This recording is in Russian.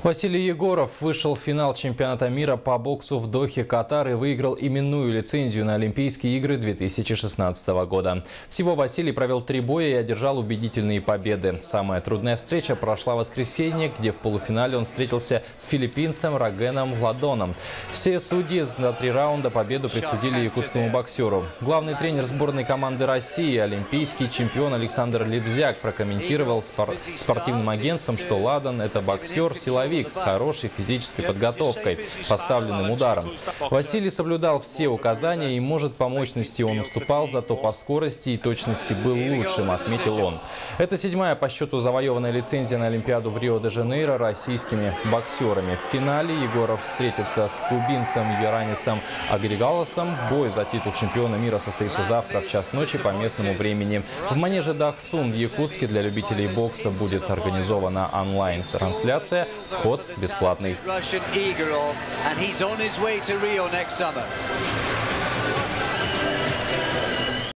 Василий Егоров вышел в финал чемпионата мира по боксу в Дохе, Катар, и выиграл именную лицензию на Олимпийские игры 2016 года. Всего Василий провел 3 боя и одержал убедительные победы. Самая трудная встреча прошла в воскресенье, где в полуфинале он встретился с филиппинцем Рагеном Ладоном. Все судьи за 3 раунда победу присудили якутскому боксеру. Главный тренер сборной команды России, олимпийский чемпион Александр Лебзяк, прокомментировал спортивным агентством, что Ладон – это боксер, силовик с хорошей физической подготовкой, поставленным ударом. Василий соблюдал все указания и может по мощности он уступал, зато по скорости и точности был лучшим, отметил он. Это 7-я по счету завоеванная лицензия на Олимпиаду в Рио-де-Жанейро российскими боксерами. В финале Егоров встретится с кубинцем Яранисом Агригалосом. Бой за титул чемпиона мира состоится завтра в час ночи по местному времени. В манеже Дахсун в Якутске для любителей бокса будет организована онлайн-трансляция. Вход бесплатный.